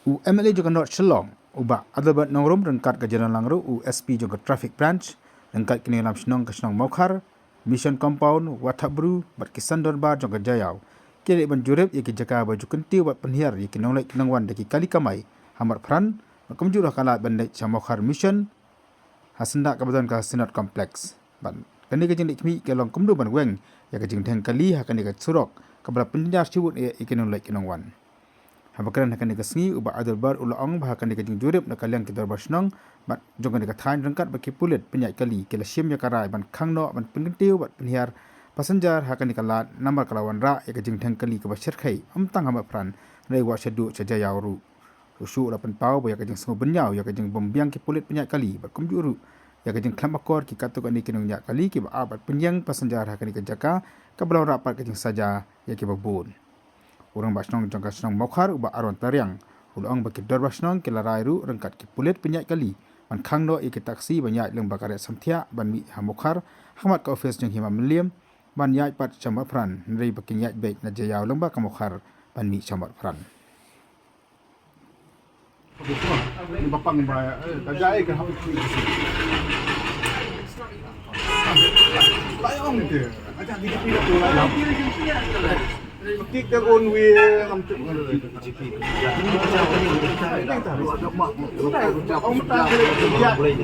MLA juga not Shillong uba adabat nongrom rengkat ke jalan langru SP juga traffic branch rengkat kini lam senong ke senong Mokhar mission compound Watabru bat kisan dorbar juga jayau kini banjurib yaki jaka baju kenti bat penhiar yaki nonglek kinangwan daki kali kamai hamar pran kemjurah kalat bandai Mokhar mission hasenda kabadan ka Senat Complex ban kani ke jing dikmi ke long kumdu ban weng yaki jing teng kali hakani ke surok kabla penjar ciwut yaki nonglek kinangwan Habakaran akan dikasih ubah adil bar ulang bahakan dikajing jurib nak kalian kita bersnong bat jongan dikatakan rengkat bagi pulit penyak kali kila sim ya karai ban kangno ban pengentiu bat penhiar pasenjar akan dikalat nomor kelawan ra ya kajing tang kali ke basir kai amtang hamba peran rewa sedu sejaya ru rusu lapan pau ya kajing sengu benyau ya kajing bombiang ke pulit penyak kali bat kumjuru ya kajing klamakor ki katuk ani kinung nyak kali ki ba bat penyang pasenjar akan dikajaka kabelau rapat kajing saja ya ki babun Orang basnong jangka senong Mokhar ubah aron tariang. Ulang bagi dor basnong kila rairu rengkat ki pulit penyak kali. Man kangno iki taksi banyak leng bakaret samtia ban mi ha Mokhar. Hamat ka office jeng hima meliam. Ban yai pat cambat peran. Neri baki nyat baik na jayau leng baka Mokhar ban mi cambat peran. Bapang ba tajai ke hapit ni. Layong dia. Aja dikit tu layong. Kik dia on we am tu GP.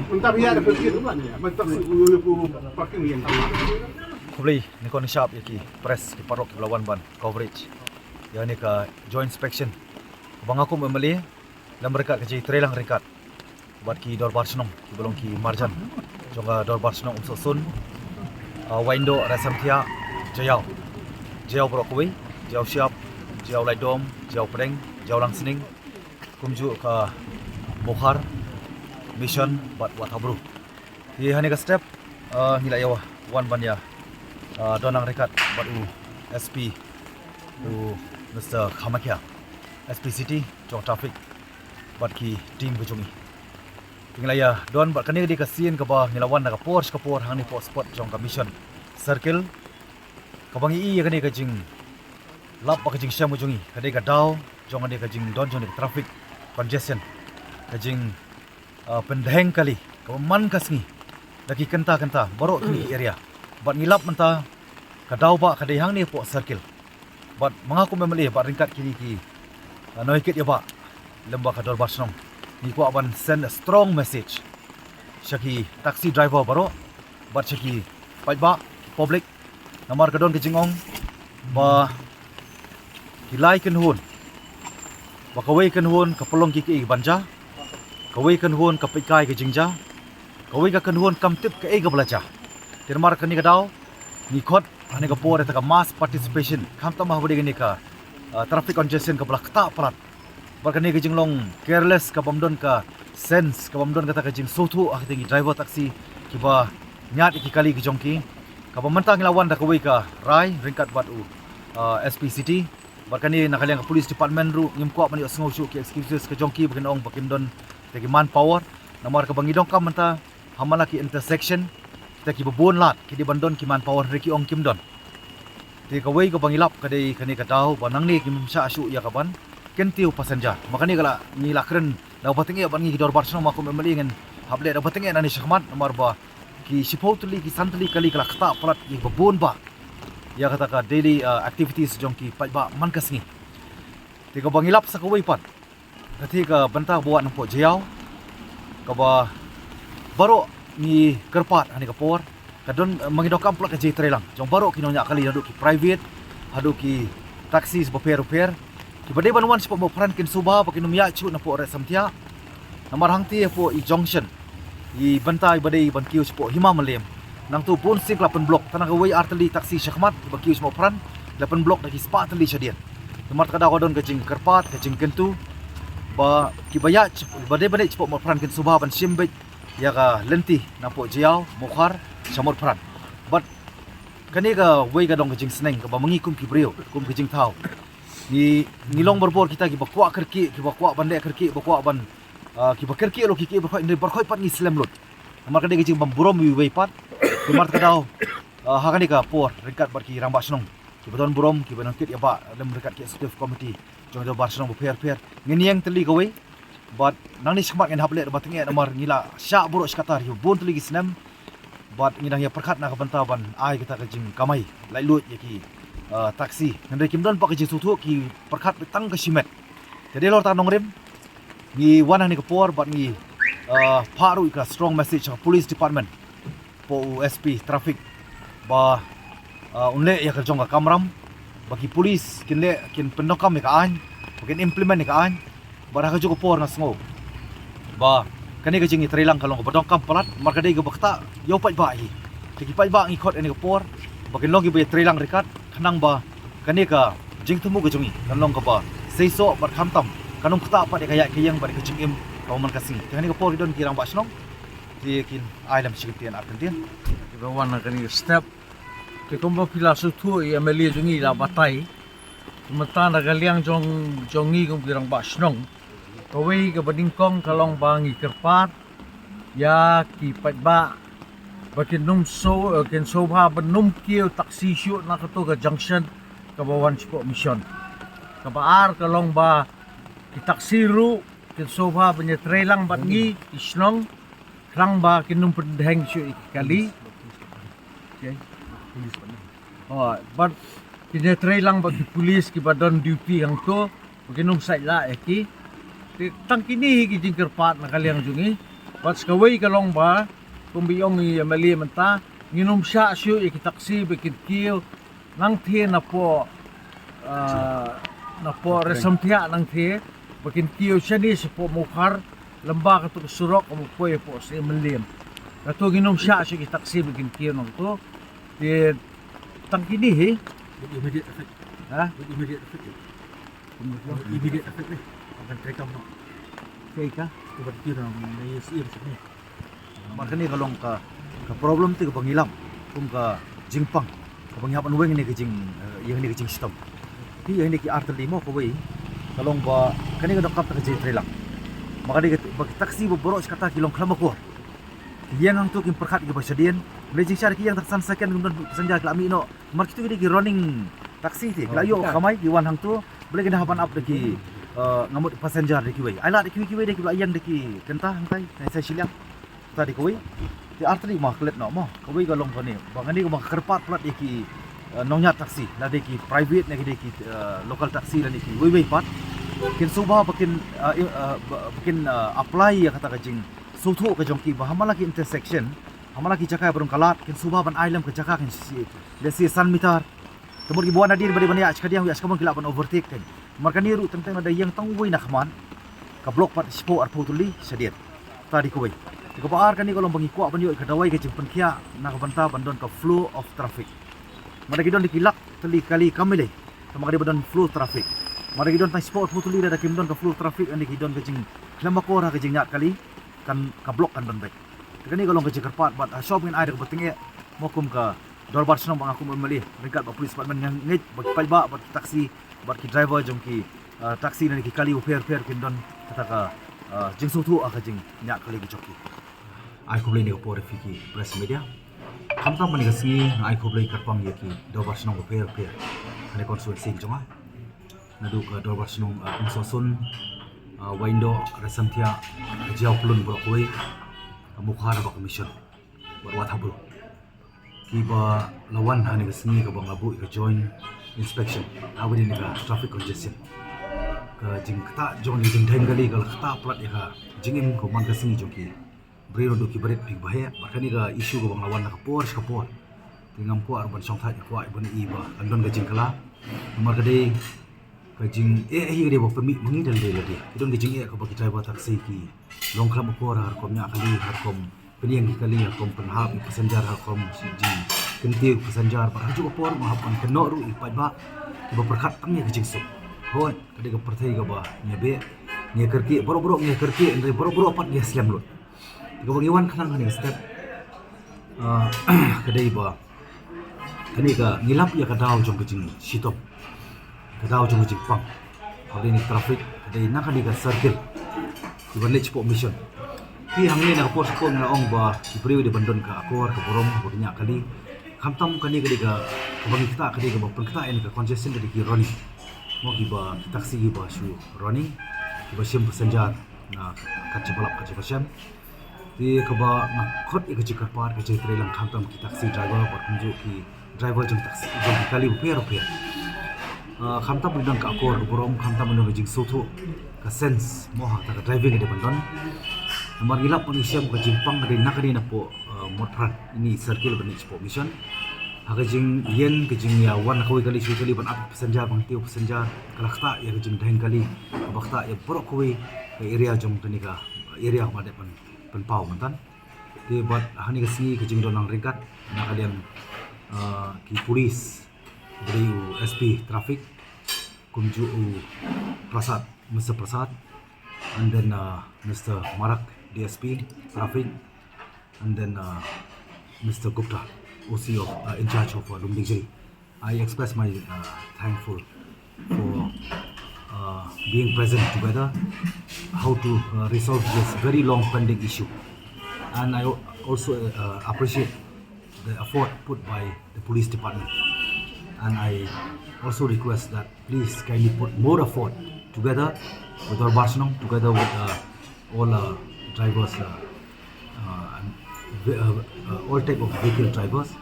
Entah biar ada pergi tu mana. Mantap parking yang tu. Kubli ni kon sharp yaki press di parok lawan ban coverage. Yang ni ka joint inspection. Bang aku membeli dan mereka kerja trailang rekat. Buat ki dor barsenong ki belum ki marjan. Jonga dor barsenong susun. Window rasamtia jayau. Jauh berokui, jauh siap, jauh laidom, jauh pedeng, jauh langsening, kumju ke Mokhar, mission buat Watabru. Di hani ke step, nilai yawa, wan banya, donang rekat buat SP, Mr. Kamakia, SP City, jauh traffic, buat ki team kejungi. Tinggal ya, don buat kini di kasian ke bawah nilawan nak Porsche ke Porsche hang ni spot jauh ke mission, circle. Kabang ii kani kajing lap kajing syam ujungi kadai kadau jong ade kajing don jong traffic congestion kajing pendeng kali kaman kasngi lagi kenta baru kini area bat ngilap menta kadau ba kadai hang ni po circle bat mengaku memeli bat ringkat kini ki noikit ya ba lembah kador basnong ni ko aban send a strong message syaki taxi driver baru bat syaki pai ba public Namar kadon ke jingong ba kilai kan hun ba kawai kan hun ka pelong ki banja kawai kan hun ka pikai ke jingja kawai ka kan hun kam tip ke ga belaja tirmar kan ni kadau ni khot ane ka por ta ka mass participation kam ta mah bodi ni ka traffic congestion ka bla kta prat ba kan ni ke jinglong careless ka bamdon ka sense ka bamdon kata ka jing sotu ak tingi driver taxi ki ba nyat ki kali ki jongki Kapag mentang lawan dah kawai ka rai ringkat batu SP City bahkan ni nak kalian ke police department ru ngim kuat mani sengo syuk ki excuses ke jongki bakin ong bakin don tegi manpower namar ke bangi dong kam menta hamala ki intersection kita ki bebon lat ki di bandon ki manpower reki ong kim don ti kawai ke bangilap kadai kani ka tahu banang ni ki msha syuk ya kaban kentiu passenger makani kala ni lakren dah batingi ban ngi dor barsno makum memelingen hable dah batingi nani syahmat namar ba ki sipotuli ki santali kali kala kata plat ki babon ba ya kata ka daily activities jong ki pai ba man kasngi tiga bangilap sa kawai pat ketika bantah buat nampo jayau ka ba baro ni kerpat ani kapor kadon mangidokam plat ka jay trailang jong baro kinonya kali hadu ki private hadu ki taxi sa repair ki badai banwan sa peran kin suba pakin numya chu na po resamtia namar hangti po i junction I bantai badai ban kiu sepo hima melem nang tu pun sik 8 blok tanah kawai arteli taksi syakmat ba kiu semua peran 8 blok lagi spa teli syadian tempat kada kodon kacing kerpat kacing kentu ba kibaya badai sepo mo peran kin subah ban simbet ya ka lenti napo jiau Mokhar samor peran but kani ka wei ka dong kacing seneng ka ba mengikum ki brio kum kacing tau ni ngilong berbor kita ki ba kwa kerki ki ba kwa bandai kerki ba kwa ban ki bakar ki lo ki berkhoi ni berkhoi pat ni slam lut amar kadai kecing bamburom wi pat kemar kadau hakani ka por ringkat bar ki rambak senong ki baton burom ki banon kit ya ba lem rekat ki executive committee jong do bar senong per ngin yang teli gawe but nang ni semat ngan haple ba tenge nomor ngila sya buruk skatar yu bon teli gisnam but ngidang ya perkat na kabantaban ai kita kajing kamai lai lut ya ki taksi ngan kim don pak ji sutu ki perkat betang ke simet jadi lor tanong rem ni wana ni kapor but ni paru ka strong message police department po USP traffic ba unle ya kerjong ka kamram bagi polis kinle kin pendokam ni kaan bakin implement ni kaan bara ka jugo por ngasngo ba kani ka jingi trilang kalong pendokam pelat marka dei ga bakta yo pai ba hi tigi pai ba ngi khot ani ka por bakin long gi be trilang rekat khanang ba kani ka jing tumu ka jungi kalong ka ba seiso bar khamtam kanong kata pa de kaya kiyang bar ka jingim kauman kasing kani ka por don kirang ba snong ti kin ailam sikitian argentin Kawan kani step ke kombo pila sutu ya meli jungi la batai mata na galiang jongi kum pirang ba snong kawai ke badingkong kalong bangi kerpat ya ki patba bakin num so ken sobha benum kiu taksi shoot na kato ka junction ka bawan sipo mission ka baar kalong ba ki taksi ru ken sobha banya trelang batngi isnong rang ba kinum pendeng shoot kali okay. But kinetry lang bagi polis ki badon duty ang to baginong sa ila ki tang kini ki jingkerpat na kaliang jungi but skaway kalong ba kumbiyong i mali menta nginom siya siyo ki taksi bikin kiyo nang the na po resampia nang the bikin kiyo siya ni sa po mukhar lamba ka to surok mo po sa malim nato ginom siya ki taksi bikin kiyo nang to di tang kini he Immediate effect. ha Immediate effect. Immediate effect ni. Akan terekam no. kay ka Tiba tiba may sir ni. marka ni kalong ka problem ti ka pangilam kum ka jingpang ka pangyapan weng ni ka jing yang ni ka jing sistem ti yang ni ki artel mo ko wei kalong ba kani ka dokap ka jing trelang maka di bagi taksi boros kata kilong klamako yang ang tu kim perkat ki basadian lejing syar ki yang taksan second gundon senja klami no mark tu ki running taksi ti layo kamai ki wan hang tu boleh kena hapan up ki ngamut passenger de ki wei ala de ki wei de ki yang de ki kenta hantai saya silang tadi ko wei di arteri mah klet no mo ko wei galong ko ni bangani ko kerpat plat de ki nongnya taksi la de ki private ne ki de ki local taksi la de ki wei pat kin subah bakin apply ya kata kajing sutu ka jongki ba hamala ki intersection hamala ki jakai barung kalat kin subah ban ailam ke jaka kin si san meter temur ki buana dir bari bani ach kadiang wi askamon kila ban overtake kan marka niru tentang ada yang tang wei nak man ka blok pat sipo ar potuli sediat tadi ko wei ko baar kan ni kolong bangi ko ban yo ka dawai ke jimpen kia nak banta bandon ka flow of traffic mada gidon dikilak teli kali kamile sama kadi bandon flow traffic mada gidon tang sipo ar potuli da kimdon ka flow traffic ani gidon ke jing klamakora ke jing nyat kali kan kablok kan ban baik. Kani kalau ke Jakarta bat shopping ada ke beting mokum ka dorbar senong bang aku memilih dekat ba polis department yang ngit bagi palba bat taksi bat ki driver jong ki taksi ni ki kali fair kin don kata ka jing sutu aka jing nyak kali ki choki. Ai ko beli ni ko por fiki press media. Kamta pani kasi ai ko beli karpang ye ki dorbar senong fair. Ani konsulsi jonga. Nadu ka dorbar senong insosun Waindo resantia jauh pelun berkuai mukhar ba commission berwat habul kiba lawan hani kesini ke bang abu ke join inspection awin ni ka traffic congestion ka jing kata join jing dain kali kal kata plat ya ka jingim ko man kesini joki beri do ki berit pig bahaya makani ka isu ke bang lawan nak kapor tingam ko arban song thai ko ai bani iba andon ka jing kala nomor kade kajing hi dia bawa permit mengi dari dia kidon kajing ka bagi driver taksi ki long klam ko har kom nya kali har kom peniang kali har kom penhap passenger har kom ji kenti passenger par haju por mahapan keno ru ipai ba ba perkhat tamnya kajing sup hon kade ka perthai ka ba nyebe nya kerki boro-boro nya kerki andre boro-boro pat dia siam lut ka bagi wan khanang ni step kade ba kani ka ngilap ya ka daw jong kajing sitop kadao jong jipang hari ni traffic ada nak di ka circle di bandit sport mission pi hangni nak pos ko na ong ba di priu di bandon ka akor ka borom ko nya kali Kamtam kani kadiga kabang kita kadiga bapun kita ini ka congestion kadiga running. Mau kiba taksi kiba shu running kiba sim passenger na kaca balap kaca pasam. Di kaba ngakot ika jikar par kaca trailang kamtam ki taksi driver par kunju ki driver jeng taksi jeng kali rupiah. Kamtam bidang ka akor borom kamtam bidang jeng soto ka sense moha ta driving ide bandon. Namar gilap pang isyam ka jimpang kadi nakadi na po motran ini circle bani po mission. Haga jing yen ke jing ya wan kawai kali shu kali ban ap passenger bang tiu passenger kalakta ya ke jing dahin kali bakta ya borok kawai ke area jong tanika area ma de pan pau mantan. Di bat hani ke sini ke jing donang ringkat na kalian ki polis dari SP traffic kunju Prasad Mr. Prasad and then Mr. Marak DSP traffic and then Mr. Gupta OC of in charge of Lumdijri. I express my thankful for being present together how to resolve this very long pending issue, and I also appreciate the effort put by the police department, and I also request that please kindly put more effort together with our Barcelona, together with all drivers all type of vehicle drivers.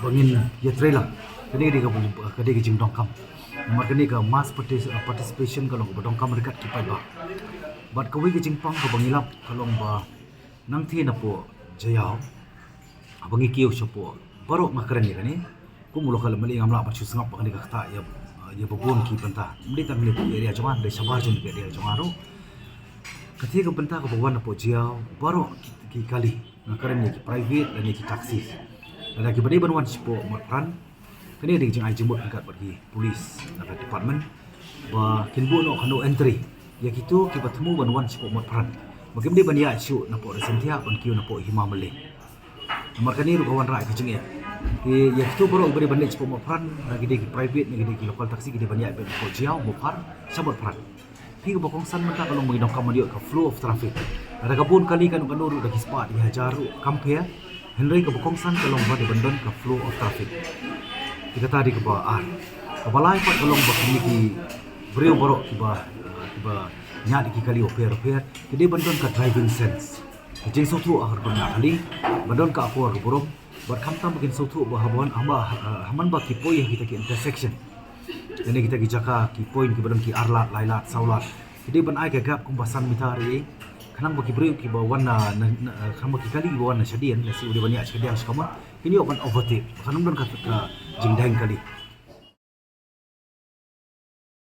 Bangin ya trailer kini kadi jing dongkam. Namar kini ka mass participation kalau ko dongkam rekat kipai ba. Bat kawi ke jingpang ko bangilap kalau ba nang thi na po jayao. Abangi kiyo siya po baro makaran ni kani. Kumulo kala mali ngamla pa susngap pa kani kakta ya babon ki penta. Muli ta mili area jangan de sabar jun area jangaro. Ketika benta ko bawan na po jayao baro ki kali makaran ni ki private dan ni ki taxi. Dan lagi berdaya banuan sipo matran kini ada jeng jemput dekat bagi polis dekat department ba kinbu no kano entry ya gitu kita temu banuan sipo matran bagi berdaya bania isu na po resentia ban kiu na po hima mele nomor kani ru kawan rai kecing ya gitu baru berdaya bania sipo matran lagi di private lagi di local taxi kita bania be po jiao bokar sabot pran hi bokong san menta kalau menginap kamu ka flow of traffic ada kabun kali kan ru dah spot di hajaru compare Henry ke Bukongsan ke lomba di bandon ke flow of traffic. Kita tadi ke bawah kebalai pat ke lomba kini ki beriu borok kiba nyat ki kali oper. Jadi bandon ke driving sense. Kecing sotu akhir banyak kali bandon ke aku borom. Buat kamtam bikin sotu bahawan haman ba ki poi kita ki intersection. Jadi kita ki jaka ki point ki bandon ki arlat lailat saulat. Jadi ban ai ke gap kumbasan mitari. Kanang bagi beriu ki bawan na kamu kali bawan na syadian nasi udah banyak syadian sekaman ini open overtake kanang don kata jingdain kali